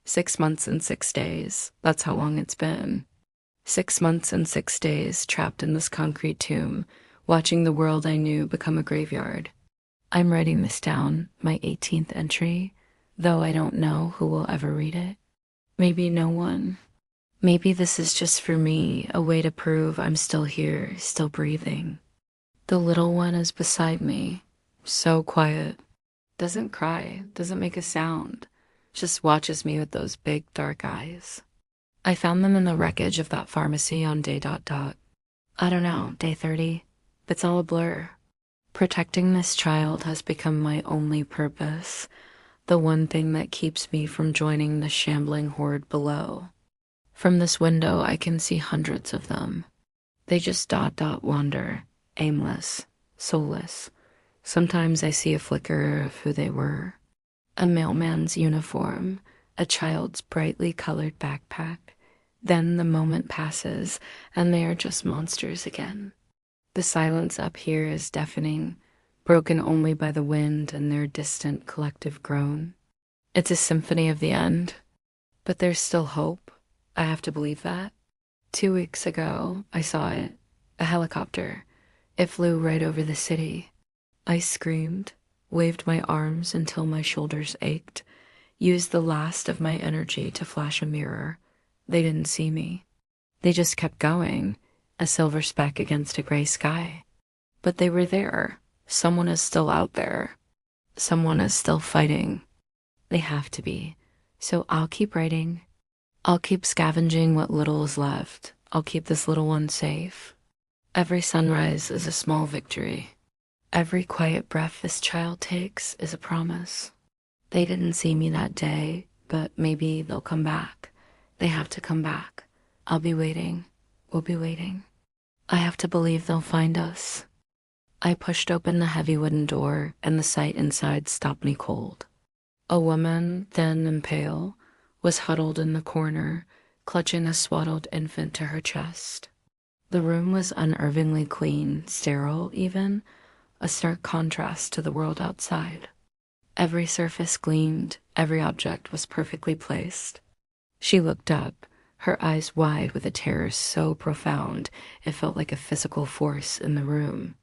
6 months and 6 days. That's how long it's been. 6 months and 6 days trapped in this concrete tomb, watching the world I knew become a graveyard. I'm writing this down, my 18th entry, though I don't know who will ever read it. Maybe no one. Maybe this is just for me, a way to prove I'm still here, still breathing. The little one is beside me, so quiet. Doesn't cry, doesn't make a sound, just watches me with those big dark eyes. I found them in the wreckage of that pharmacy on day dot dot. I don't know, day 30. It's all a blur. Protecting this child has become my only purpose, the one thing that keeps me from joining the shambling horde below. From this window, I can see hundreds of them. They just dot dot wander, aimless, soulless. Sometimes I see a flicker of who they were. A mailman's uniform, a child's brightly colored backpack. Then the moment passes, and they are just monsters again. The silence up here is deafening, broken only by the wind and their distant collective groan. It's a symphony of the end, but there's still hope. I have to believe that. 2 weeks ago, I saw it, a helicopter. It flew right over the city. I screamed, waved my arms until my shoulders ached, used the last of my energy to flash a mirror. They didn't see me. They just kept going, a silver speck against a gray sky. But they were there. Someone is still out there. Someone is still fighting. They have to be. So I'll keep writing. I'll keep scavenging what little is left. I'll keep this little one safe. Every sunrise is a small victory. Every quiet breath this child takes is a promise. They didn't see me that day, but maybe they'll come back. They have to come back. I'll be waiting. We'll be waiting. I have to believe they'll find us. I pushed open the heavy wooden door, and the sight inside stopped me cold. A woman, thin and pale, was huddled in the corner, clutching a swaddled infant to her chest. The room was unnervingly clean, sterile even, a stark contrast to the world outside. Every surface gleamed, every object was perfectly placed. She looked up, her eyes wide with a terror so profound it felt like a physical force in the room.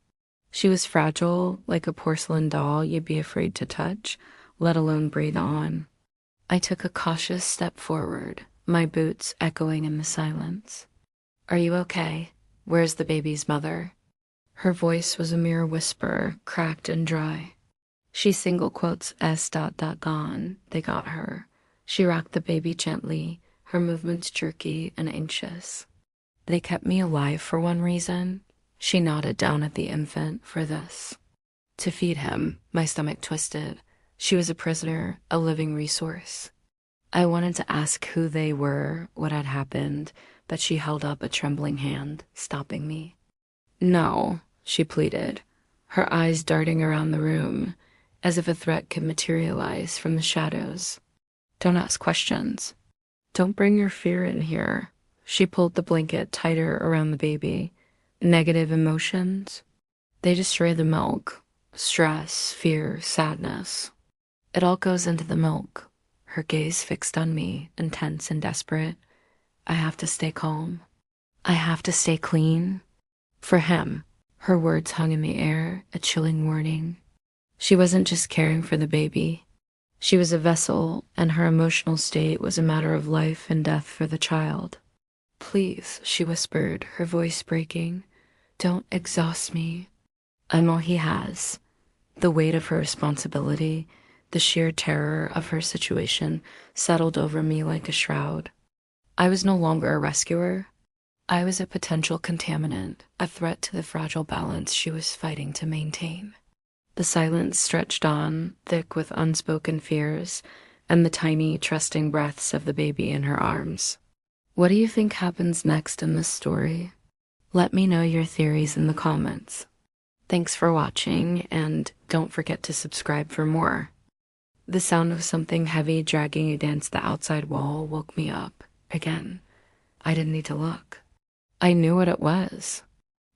She was fragile, like a porcelain doll you'd be afraid to touch, let alone breathe on. I took a cautious step forward, my boots echoing in the silence. "Are you okay? Where's the baby's mother?" Her voice was a mere whisper, cracked and dry. She single quotes S. Gone. They got her. She rocked the baby gently, her movements jerky and anxious. They kept me alive for one reason. She nodded down at the infant for this. To feed him, my stomach twisted. She was a prisoner, a living resource. I wanted to ask who they were, what had happened, but she held up a trembling hand, stopping me. "No," she pleaded, her eyes darting around the room, as if a threat could materialize from the shadows. "Don't ask questions. Don't bring your fear in here." She pulled the blanket tighter around the baby. "Negative emotions? They destroy the milk. Stress, fear, sadness. It all goes into the milk." Her gaze fixed on me, intense and desperate. I have to stay calm. I have to stay clean. For him. Her words hung in the air, a chilling warning. She wasn't just caring for the baby. She was a vessel, and her emotional state was a matter of life and death for the child. "Please," she whispered, her voice breaking, "don't exhaust me." I'm all he has. The weight of her responsibility, the sheer terror of her situation settled over me like a shroud. I was no longer a rescuer. I was a potential contaminant, a threat to the fragile balance she was fighting to maintain. The silence stretched on, thick with unspoken fears, and the tiny, trusting breaths of the baby in her arms. What do you think happens next in this story? Let me know your theories in the comments. Thanks for watching, and don't forget to subscribe for more. The sound of something heavy dragging against the outside wall woke me up, again. I didn't need to look. I knew what it was.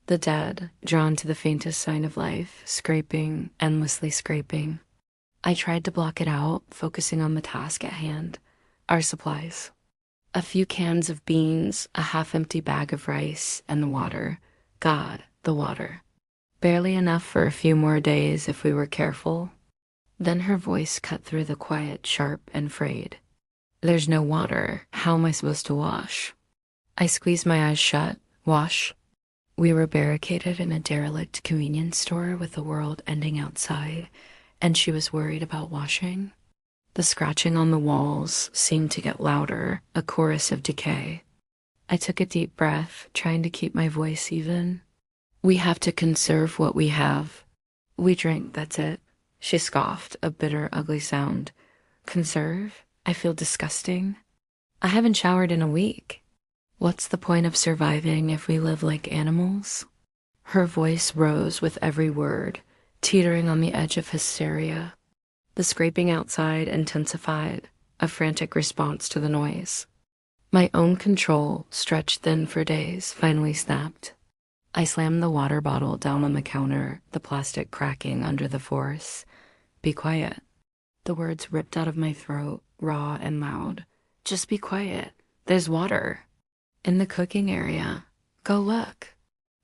The dead, drawn to the faintest sign of life, scraping, endlessly scraping. I tried to block it out, focusing on the task at hand, Our supplies. A few cans of beans, a half-empty bag of rice, and the water. God, the water. Barely enough for a few more days if we were careful. Then her voice cut through the quiet, sharp and frayed. There's no water. How am I supposed to wash? I squeezed my eyes shut. Wash? We were barricaded in a derelict convenience store with the world ending outside, and she was worried about washing. The scratching on the walls seemed to get louder, a chorus of decay. I took a deep breath, trying to keep my voice even. We have to conserve what we have. We drink, that's it. She scoffed, a bitter, ugly sound. Conserve? I feel disgusting. I haven't showered in a week. What's the point of surviving if we live like animals? Her voice rose with every word, teetering on the edge of hysteria. The scraping outside intensified, a frantic response to the noise. My own control, stretched thin for days, finally snapped. I slammed the water bottle down on the counter, the plastic cracking under the force. Be quiet. The words ripped out of my throat, raw and loud. Just be quiet. There's water. In the cooking area. Go look.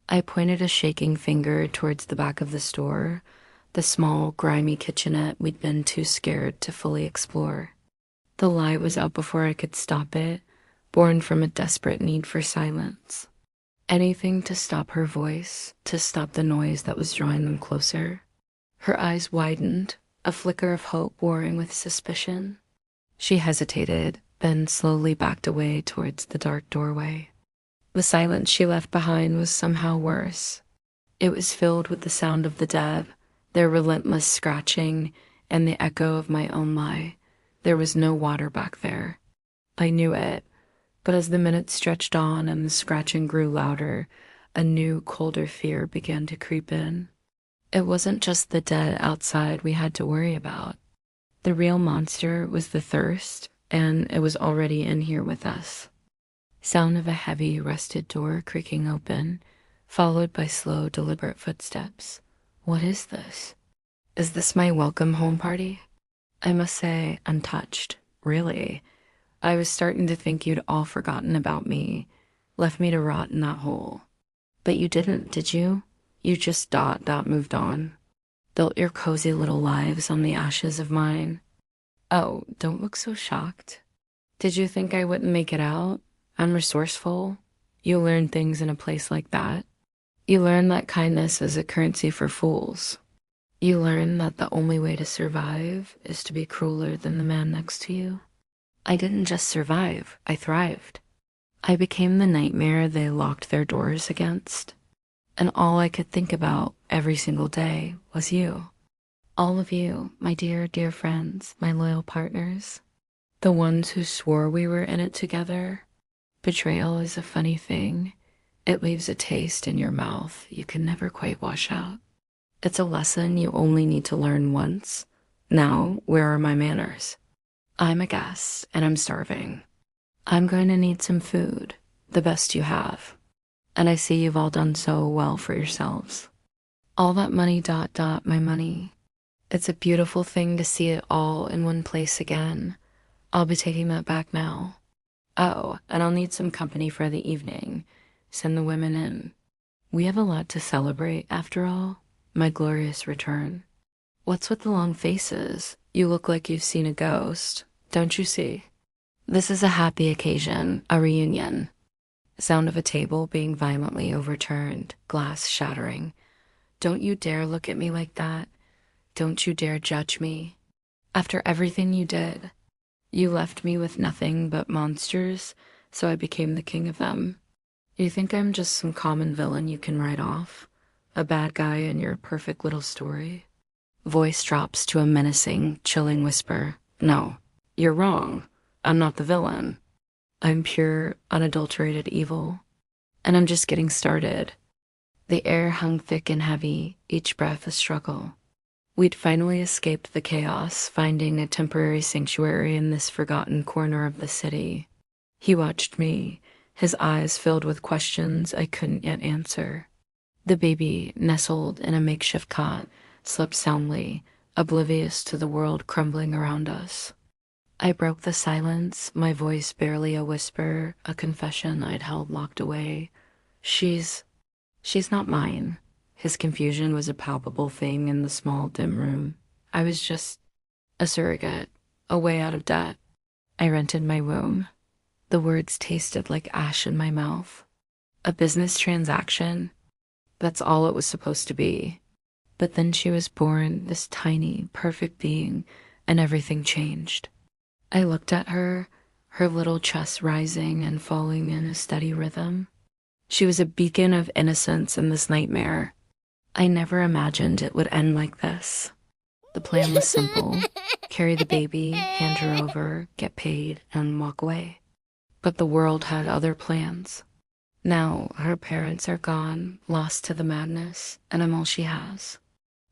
I pointed a shaking finger towards the back of the store, the small, grimy kitchenette we'd been too scared to fully explore. The lie was out before I could stop it, born from a desperate need for silence. Anything to stop her voice, to stop the noise that was drawing them closer. Her eyes widened, a flicker of hope warring with suspicion. She hesitated, then slowly backed away towards the dark doorway. The silence she left behind was somehow worse. It was filled with the sound of the dead, their relentless scratching, and the echo of my own lie. There was no water back there. I knew it, but as the minutes stretched on and the scratching grew louder, a new, colder fear began to creep in. It wasn't just the dead outside we had to worry about. The real monster was the thirst, and it was already in here with us. Sound of a heavy, rusted door creaking open, followed by slow, deliberate footsteps. What is this? Is this my welcome home party? I must say, untouched. Really. I was starting to think you'd all forgotten about me, left me to rot in that hole. But you didn't, did you? You just moved on. Built your cozy little lives on the ashes of mine. Oh, don't look so shocked. Did you think I wouldn't make it out? I'm resourceful. You learn things in a place like that. You learn that kindness is a currency for fools. You learn that the only way to survive is to be crueler than the man next to you. I didn't just survive, I thrived. I became the nightmare they locked their doors against. And all I could think about every single day was you. All of you, my dear, dear friends, my loyal partners. The ones who swore we were in it together. Betrayal is a funny thing. It leaves a taste in your mouth you can never quite wash out. It's a lesson you only need to learn once. Now, where are my manners? I'm a guest, and I'm starving. I'm going to need some food, the best you have. And I see you've all done so well for yourselves. All that money, my money. It's a beautiful thing to see it all in one place again. I'll be taking that back now. Oh, and I'll need some company for the evening. Send the women in. We have a lot to celebrate, after all. My glorious return. What's with the long faces? You look like you've seen a ghost. Don't you see? This is a happy occasion, a reunion. Sound of a table being violently overturned, glass shattering. Don't you dare look at me like that. Don't you dare judge me. After everything you did, you left me with nothing but monsters, so I became the king of them. You think I'm just some common villain you can write off? A bad guy in your perfect little story? Voice drops to a menacing, chilling whisper. No, you're wrong. I'm not the villain. I'm pure, unadulterated evil. And I'm just getting started. The air hung thick and heavy, each breath a struggle. We'd finally escaped the chaos, finding a temporary sanctuary in this forgotten corner of the city. He watched me, his eyes filled with questions I couldn't yet answer. The baby, nestled in a makeshift cot, slept soundly, oblivious to the world crumbling around us. I broke the silence, my voice barely a whisper, a confession I'd held locked away. She's she's not mine. His confusion was a palpable thing in the small, dim room. I was just a surrogate, a way out of debt. I rented my womb. The words tasted like ash in my mouth. A business transaction? That's all it was supposed to be. But then she was born, this tiny, perfect being, and everything changed. I looked at her, her little chest rising and falling in a steady rhythm. She was a beacon of innocence in this nightmare. I never imagined it would end like this. The plan was simple: carry the baby, hand her over, get paid, and walk away. But the world had other plans. Now her parents are gone, lost to the madness, and I'm all she has.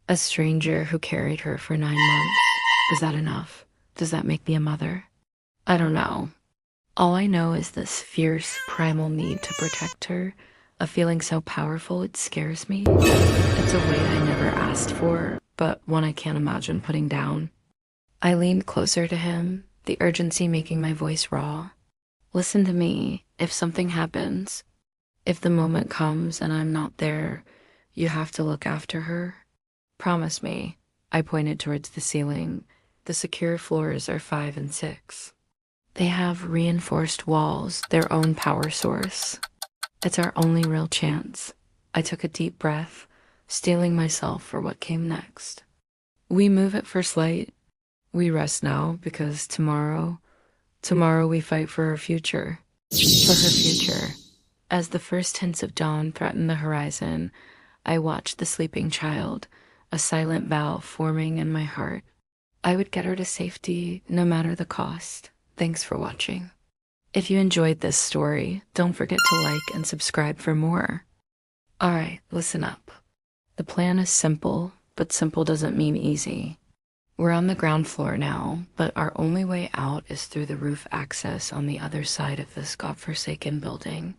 A stranger who carried her for 9 months. Is that enough? Does that make me a mother? I don't know. All I know is this fierce, primal need to protect her, a feeling so powerful it scares me. It's a weight I never asked for, but one I can't imagine putting down. I leaned closer to him, the urgency making my voice raw. Listen to me. If something happens, if the moment comes and I'm not there, you have to look after her. Promise me. I pointed towards the ceiling. The secure floors are 5 and 6. They have reinforced walls, their own power source. It's our only real chance. I took a deep breath, steeling myself for what came next. We move at first light. We rest now because tomorrow we fight for her future. For her future. As the first hints of dawn threatened the horizon, I watched the sleeping child, a silent vow forming in my heart. I would get her to safety no matter the cost. Thanks for watching. If you enjoyed this story, don't forget to like and subscribe for more. Alright, listen up. The plan is simple, but simple doesn't mean easy. We're on the ground floor now, but our only way out is through the roof access on the other side of this godforsaken building.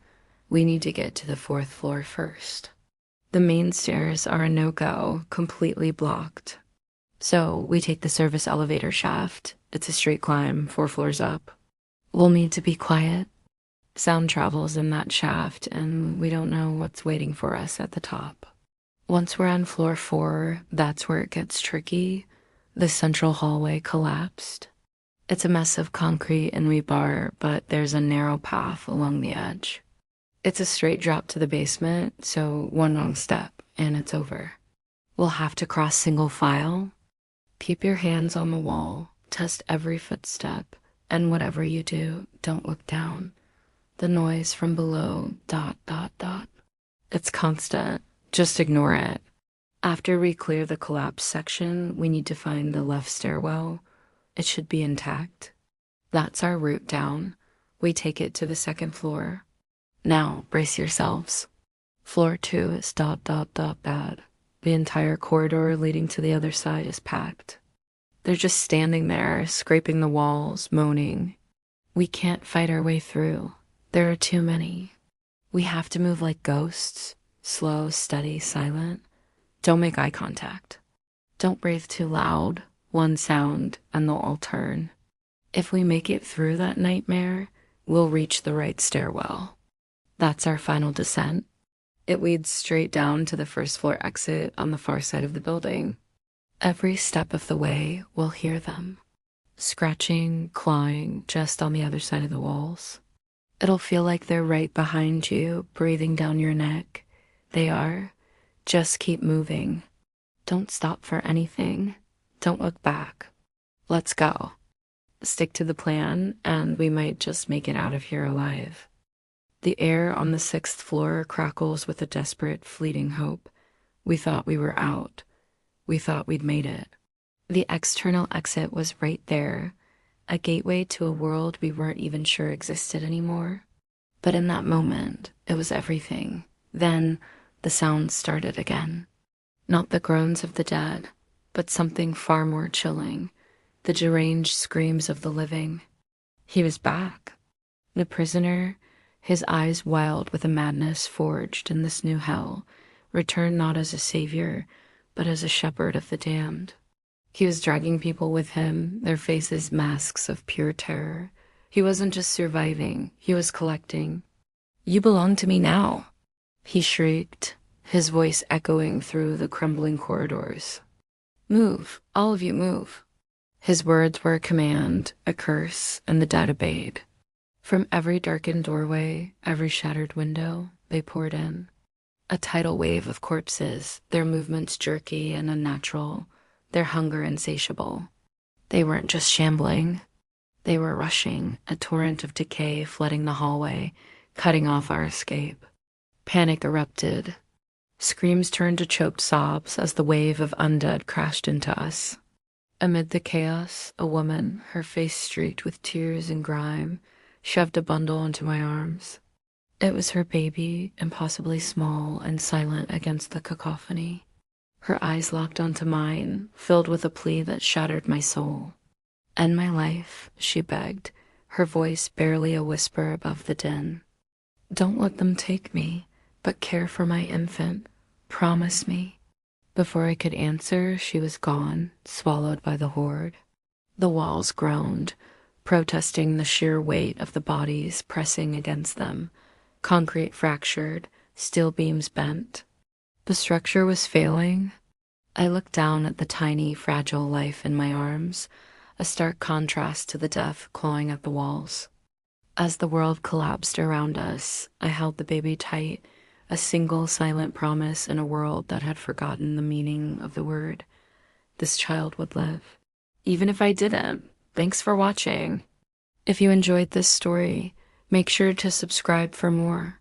We need to get to the 4th floor first. The main stairs are a no-go, completely blocked. So we take the service elevator shaft. It's a straight climb, 4 floors up. We'll need to be quiet. Sound travels in that shaft, and we don't know what's waiting for us at the top. Once we're on floor 4, that's where it gets tricky. The central hallway collapsed. It's a mess of concrete and rebar, but there's a narrow path along the edge. It's a straight drop to the basement, so one wrong step, and it's over. We'll have to cross single file. Keep your hands on the wall, test every footstep, and whatever you do, don't look down. The noise from below, ... It's constant. Just ignore it. After we clear the collapsed section, we need to find the left stairwell. It should be intact. That's our route down. We take it to the 2nd floor. Now, brace yourselves. Floor 2 is ... bad. The entire corridor leading to the other side is packed. They're just standing there, scraping the walls, moaning. We can't fight our way through. There are too many. We have to move like ghosts, slow, steady, silent. Don't make eye contact. Don't breathe too loud. One sound, and they'll all turn. If we make it through that nightmare, we'll reach the right stairwell. That's our final descent. It leads straight down to the 1st floor exit on the far side of the building. Every step of the way, we'll hear them. Scratching, clawing, just on the other side of the walls. It'll feel like they're right behind you, breathing down your neck. They are. Just keep moving. Don't stop for anything. Don't look back. Let's go. Stick to the plan, and we might just make it out of here alive. The air on the 6th floor crackles with a desperate, fleeting hope. We thought we were out. We thought we'd made it. The external exit was right there, a gateway to a world we weren't even sure existed anymore. But in that moment, it was everything. Then, the sounds started again. Not the groans of the dead, but something far more chilling. The deranged screams of the living. He was back. The prisoner, his eyes wild with a madness forged in this new hell, returned not as a savior, but as a shepherd of the damned. He was dragging people with him, their faces masks of pure terror. He wasn't just surviving, he was collecting. "You belong to me now," he shrieked, his voice echoing through the crumbling corridors. "Move, all of you move." His words were a command, a curse, and the dead obeyed. From every darkened doorway, every shattered window, they poured in. A tidal wave of corpses, their movements jerky and unnatural, their hunger insatiable. They weren't just shambling. They were rushing, a torrent of decay flooding the hallway, cutting off our escape. Panic erupted. Screams turned to choked sobs as the wave of undead crashed into us. Amid the chaos, a woman, her face streaked with tears and grime, shoved a bundle into my arms. It was her baby, impossibly small and silent against the cacophony. Her eyes locked onto mine, filled with a plea that shattered my soul. "End my life," she begged, her voice barely a whisper above the din. "Don't let them take me, but care for my infant. Promise me." Before I could answer, she was gone, swallowed by the horde. The walls groaned, protesting the sheer weight of the bodies pressing against them. Concrete fractured, steel beams bent. The structure was failing. I looked down at the tiny, fragile life in my arms, a stark contrast to the death clawing at the walls. As the world collapsed around us, I held the baby tight, a single silent promise in a world that had forgotten the meaning of the word. This child would live. Even if I didn't, thanks for watching. If you enjoyed this story, make sure to subscribe for more.